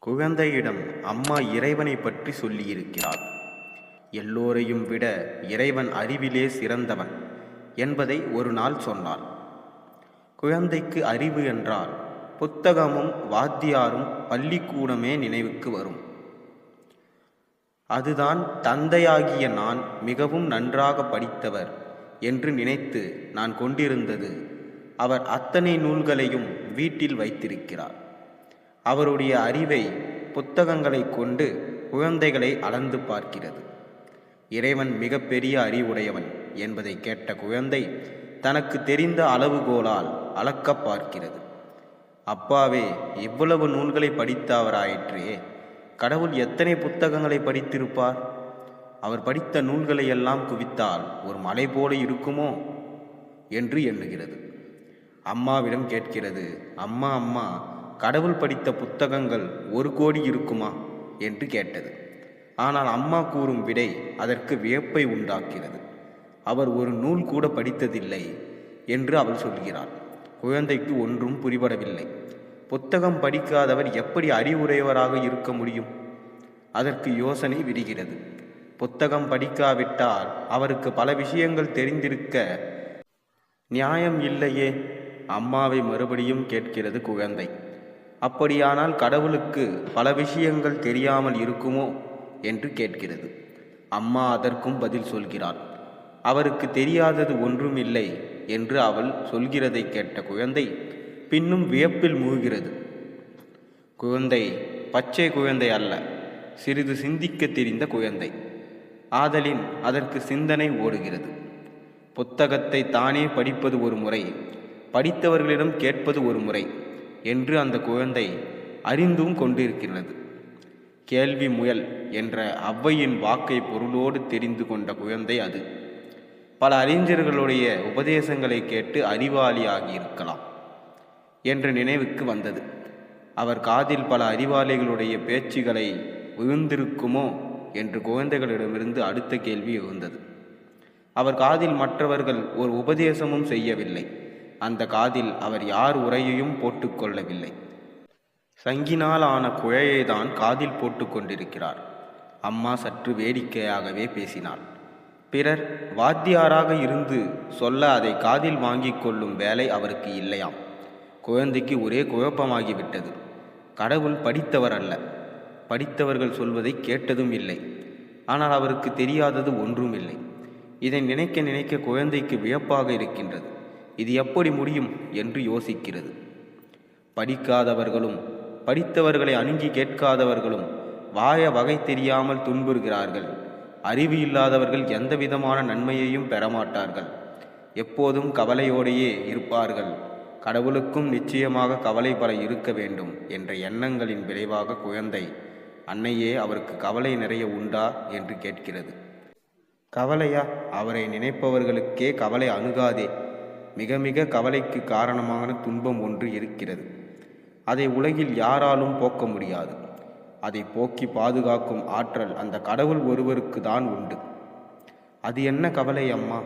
குழந்தையிடம் அம்மா இறைவனை பற்றி சொல்லியிருக்கிறார். எல்லோரையும் விட இறைவன் அறிவிலே சிறந்தவன் என்பதை ஒரு நாள் சொன்னார். குழந்தைக்கு அறிவு என்றால் புத்தகமும் வாத்தியாரும் பள்ளிக்கூடமே நினைவுக்கு வரும். அதுதான் தந்தையாகிய நான் மிகவும் நன்றாக படித்தவர் என்று நினைத்து நான் கொண்டிருந்தது. அவர் அத்தனை நூல்களையும் வீட்டில் வைத்திருக்கிறார். அவருடைய அறிவை புத்தகங்களை கொண்டு குழந்தைகளை அளந்து பார்க்கிறது. இறைவன் மிக பெரிய அறிவுடையவன் என்பதை கேட்ட குழந்தை தனக்கு தெரிந்த அளவுகோலால் அளக்க பார்க்கிறது. அப்பாவே, இவ்வளவு நூல்களை படித்தவராயிற்றே, கடவுள் எத்தனை புத்தகங்களை படித்திருப்பார்? அவர் படித்த நூல்களை எல்லாம் குவித்தால் ஒரு மலை போல இருக்குமோ என்று எண்ணுகிறது. அம்மாவிடம் கேட்கிறது, அம்மா அம்மா, கடவுள் படித்த புத்தகங்கள் 1 கோடி இருக்குமா என்று கேட்டது. ஆனால் அம்மா கூறும் விடை அதற்கு வியப்பை உண்டாக்கிறது. அவர் ஒரு நூல் கூட படித்ததில்லை என்று அவள் சொல்கிறாள். குழந்தைக்கு ஒன்றும் புரிபடவில்லை. புத்தகம் படிக்காதவர் எப்படி அறிவுடையவராக இருக்க முடியும்? அதற்கு யோசனை விரிகிறது. புத்தகம் படிக்காவிட்டால் அவருக்கு பல விஷயங்கள் தெரிந்திருக்க நியாயம் இல்லையே? அம்மாவை மறுபடியும் கேட்கிறது குழந்தை. அப்படியானால் கடவுளுக்கு பல விஷயங்கள் தெரியாமல் இருக்குமோ என்று கேட்கிறது. அம்மா அதற்கும் பதில் சொல்கிறாள். அவருக்கு தெரியாதது ஒன்றும் இல்லை என்று அவள் சொல்கிறதை கேட்ட குழந்தை பின்னும் வியப்பில் மூழ்கிறது. குழந்தை பச்சை குழந்தை அல்ல, சிறிது சிந்திக்க தெரிந்த குழந்தை. ஆதலின் அதற்கு சிந்தனை ஓடுகிறது. புத்தகத்தை தானே படிப்பது ஒரு முறை, படித்தவர்களிடம் கேட்பது ஒரு முறை என்று அந்த குழந்தை அறிந்தும் கொண்டிருக்கிறது. கேள்வி முயல் என்ற ஔவையின் வாக்கை பொருளோடு தெரிந்து கொண்ட குழந்தை அது. பல அறிஞர்களுடைய உபதேசங்களை கேட்டு அறிவாளியாகி இருக்கலாம் என்ற நினைவுக்கு வந்தது. அவர் காதில் பல அறிவாளிகளுடைய பேச்சுகளை விழுந்திருக்குமோ என்று குழந்தைகளிடமிருந்து அடுத்த கேள்வி எழுந்தது. அவர் காதில் மற்றவர்கள் ஒரு உபதேசமும் செய்யவில்லை. அந்த காதில் அவர் யார் உரையையும் போட்டுக்கொள்ளவில்லை. சங்கினால் ஆன குழையை தான் காதில் போட்டு கொண்டிருக்கிறார். அம்மா சற்று வேடிக்கையாகவே பேசினாள். பிறர் வாத்தியாராக இருந்து சொல்ல அதை காதில் வாங்கி கொள்ளும் வேலை அவருக்கு இல்லையாம். குழந்தைக்கு ஒரே குழப்பமாகிவிட்டது. கடவுள் படித்தவர் அல்ல, படித்தவர்கள் சொல்வதை கேட்டதும் இல்லை. ஆனால் அவருக்கு தெரியாதது ஒன்றும் இல்லை. இதை நினைக்க நினைக்க குழந்தைக்கு வியப்பாக இருக்கின்றது. இது எப்படி முடியும் என்று யோசிக்கிறது. படிக்காதவர்களும் படித்தவர்களை அணுகி கேட்காதவர்களும் வாய வகை தெரியாமல் துன்புறுகிறார்கள். அறிவு இல்லாதவர்கள் எந்த விதமான நன்மையையும் பெறமாட்டார்கள். எப்போதும் கவலையோடையே இருப்பார்கள். கடவுளுக்கும் நிச்சயமாக கவலை பல இருக்க வேண்டும் என்ற எண்ணங்களின் விளைவாக குழந்தை, அன்னையே, அவருக்கு கவலை நிறைய உண்டா என்று கேட்கிறது. கவலையா? அவரை நினைப்பவர்களுக்கே கவலை அணுகாதே. மிக மிக கவலைக்கு காரணமான துன்பம் ஒன்று இருக்கிறது. அதை உலகில் யாராலும் போக்க முடியாது. அதை போக்கி பாதுகாக்கும் ஆற்றல் அந்த கடவுள் ஒருவருக்கு தான் உண்டு. அது என்ன கவலை அம்மா?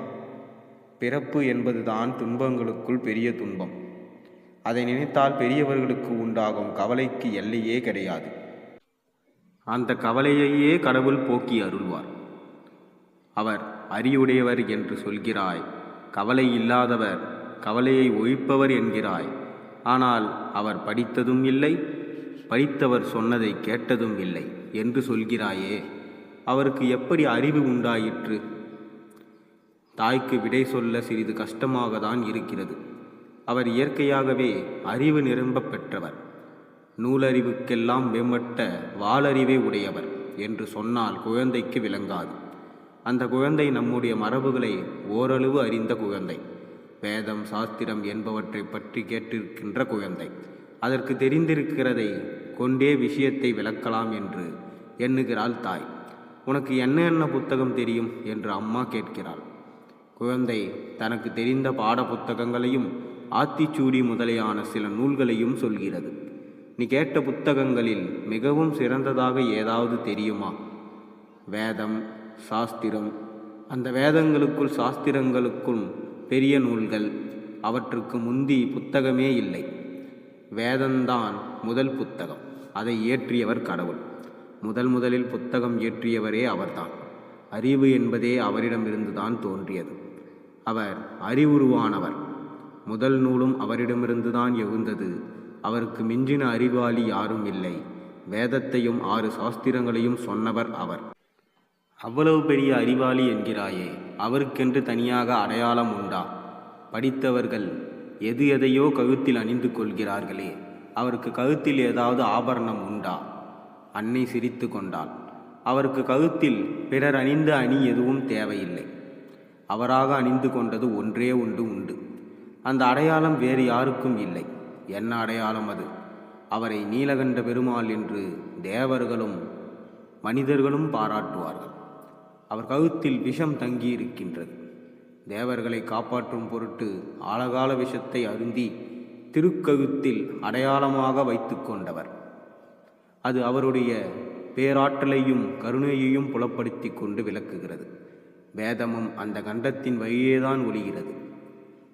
பிறப்பு என்பதுதான் துன்பங்களுக்குள் பெரிய துன்பம். அதை நினைத்தால் பெரியவர்களுக்கு உண்டாகும் கவலைக்கு எல்லையே கிடையாது. அந்த கவலையையே கடவுள் போக்கி அருள்வார். அவர் அறிவுடையவர் என்று சொல்கிறாய். கவலை இல்லாதவர், கவலையை ஒழிப்பவர் என்கிறாய். ஆனால் அவர் படித்ததும் இல்லை, படித்தவர் சொன்னதை கேட்டதும் இல்லை என்று சொல்கிறாயே. அவருக்கு எப்படி அறிவு உண்டாயிற்று? தாய்க்கு விடை சொல்ல சிறிது கஷ்டமாக தான் இருக்கிறது. அவர் இயற்கையாகவே அறிவு நிரம்ப பெற்றவர். நூலறிவுக்கெல்லாம் மேம்பட்ட வாளறிவை உடையவர் என்று சொன்னால் குழந்தைக்கு விளங்காது. அந்த குழந்தை நம்முடைய மரபுகளை ஓரளவு அறிந்த குழந்தை. வேதம், சாஸ்திரம் என்பவற்றை பற்றி கேட்டிருக்கின்ற குழந்தை. அதற்கு தெரிந்திருக்கிறதை கொண்டே விஷயத்தை விளக்கலாம் என்று எண்ணுகிறாள் தாய். உனக்கு என்ன புத்தகம் தெரியும் என்று அம்மா கேட்கிறாள். குழந்தை தனக்கு தெரிந்த பாட புத்தகங்களையும் ஆத்திச்சூடி முதலியான சில நூல்களையும் சொல்கிறது. நீ கேட்ட புத்தகங்களில் மிகவும் சிறந்ததாக ஏதாவது தெரியுமா? வேதம், சாஸ்திரம். அந்த வேதங்களுக்குள் சாஸ்திரங்களுக்கும் பெரிய நூல்கள். அவற்றுக்கு முந்தி புத்தகமே இல்லை. வேதந்தான் முதல் புத்தகம். அதை இயற்றியவர் கடவுள். முதலில் புத்தகம் இயற்றியவரே அவர்தான். அறிவு என்பதே அவரிடமிருந்துதான் தோன்றியது. அவர் அறிவுருவானவர். முதல் நூலும் அவரிடமிருந்துதான் எழுந்தது. அவருக்கு மிஞ்சின அறிவாளி யாரும் இல்லை. வேதத்தையும் 6 சாஸ்திரங்களையும் சொன்னவர் அவர். அவ்வளவு பெரிய அறிவாளி என்கிறாயே, அவருக்கென்று தனியாக அடையாளம் உண்டா? படித்தவர்கள் எதையோ கழுத்தில் அணிந்து கொள்கிறார்களே, அவருக்கு கழுத்தில் ஏதாவது ஆபரணம் உண்டா? அன்னை சிரித்து கொண்டாள். அவருக்கு கழுத்தில் பிறர் அணிந்த அணி எதுவும் தேவையில்லை. அவராக அணிந்து கொண்டது ஒன்றே ஒன்று உண்டு. அந்த அடையாளம் வேறு யாருக்கும் இல்லை. என்ன அடையாளம் அது? அவரை நீலகண்ட பெருமாள் என்று தேவர்களும் மனிதர்களும் பாராட்டுவார்கள். அவர் கழுத்தில் விஷம் தங்கியிருக்கின்றது. தேவர்களை காப்பாற்றும் பொருட்டு ஆழகால விஷத்தை அருந்தி திருக்கழுத்தில் அடையாளமாக வைத்து கொண்டவர். அது அவருடைய பேராற்றலையும் கருணையையும் புலப்படுத்தி கொண்டு விளக்குகிறது. வேதமும் அந்த கண்டத்தின் வழியேதான் ஒளிகிறது.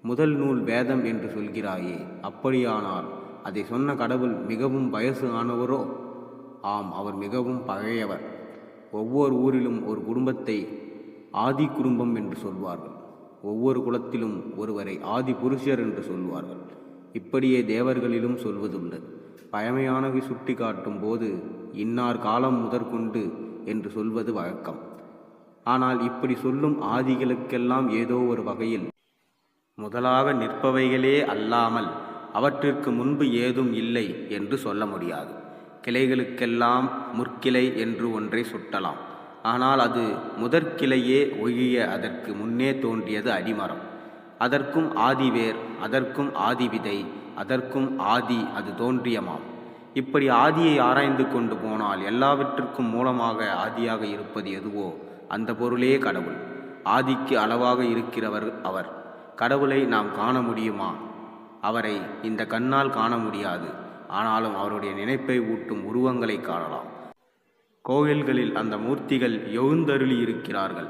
முதல் நூல் வேதம் என்று சொல்கிறாயே, அப்படியானால் அதை சொன்ன கடவுள் மிகவும் வயசு ஆனவரோ? ஆம், அவர் மிகவும் பழையவர். ஒவ்வொரு ஊரிலும் ஒரு குடும்பத்தை ஆதி குடும்பம் என்று சொல்வார்கள். ஒவ்வொரு குலத்திலும் ஒருவரை ஆதி புருஷர் என்று சொல்வார்கள். இப்படியே தேவர்களிலும் சொல்வதுண்டு. பழமையானவை சுட்டி காட்டும் போது இன்னார் காலம் முதற்கொண்டு என்று சொல்வது வழக்கம். ஆனால் இப்படி சொல்லும் ஆதிகளுக்கெல்லாம் ஏதோ ஒரு வகையில் முதலாக நிற்பவைகளே அல்லாமல் அவற்றிற்கு முன்பு ஏதும் இல்லை என்று சொல்ல முடியாது. கிளைகளுக்கெல்லாம் முற்கிளை என்று ஒன்றை சுட்டலாம். ஆனால் அது முதற்கிளையே ஒழிய அதற்கு முன்னே தோன்றியது அடிமரம். அதற்கும் ஆதிவேர், அதற்கும் ஆதி விதை, அதற்கும் ஆதி அது தோன்றியமாம். இப்படி ஆதியை ஆராய்ந்து கொண்டு போனால் எல்லாவற்றிற்கும் மூலமாக ஆதியாக இருப்பது எதுவோ அந்த பொருளே கடவுள். ஆதிக்கு அளவாக இருக்கிறவர் அவர். கடவுளை நாம் காண முடியுமா? அவரை இந்த கண்ணால் காண முடியாது. ஆனாலும் அவருடைய நினைப்பை ஊட்டும் உருவங்களை காணலாம். கோயில்களில் அந்த மூர்த்திகள் எழுந்தருளி இருக்கிறார்கள்.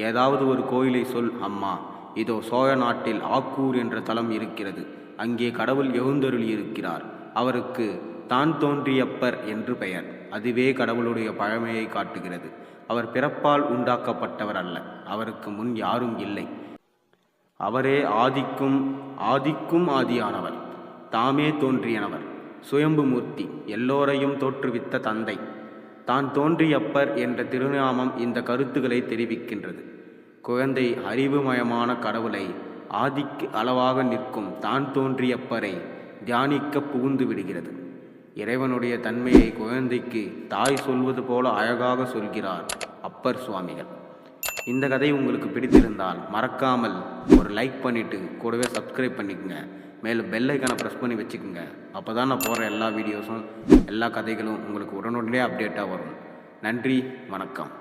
ஏதாவது ஒரு கோயிலை சொல் அம்மா, இதோ சோழ நாட்டில் ஆக்கூர் என்ற தலம் இருக்கிறது. அங்கே கடவுள் எழுந்தருளி இருக்கிறார். அவருக்கு தான் தோன்றியப்பர் என்று பெயர். அதுவே கடவுளுடைய பழமையை காட்டுகிறது. அவர் பிறப்பால் உண்டாக்கப்பட்டவர் அல்ல. அவருக்கு முன் யாரும் இல்லை. அவரே ஆதிக்கும் ஆதியானவர். தாமே தோன்றியனவர். சுயம்பு மூர்த்தி, எல்லோரையும் தோற்றுவித்த தந்தை. தான் தோன்றியப்பர் என்ற திருநாமம் இந்த கருத்துக்களை தெரிவிக்கின்றது. குழந்தை அறிவுமயமான கடவுளை, ஆதிக்கு அளவாக நிற்கும் தான் தோன்றியப்பரை தியானிக்க புகுந்து விடுகிறது. இறைவனுடைய தன்மையை குழந்தைக்கு தாய் சொல்வது போல அழகாக சொல்கிறார் அப்பர் சுவாமிகள். இந்த கதை உங்களுக்கு பிடித்திருந்தால் மறக்காமல் ஒரு லைக் பண்ணிவிட்டு கூடவே சப்ஸ்கிரைப் பண்ணிக்கோங்க. மேலும் பெல் ஐக்கானை ப்ரெஸ் பண்ணி வச்சுக்கோங்க. அப்போ தான் நான் போடுற எல்லா வீடியோஸும் எல்லா கதைகளும் உங்களுக்கு உடனுடனே அப்டேட்டாக வரும். நன்றி, வணக்கம்.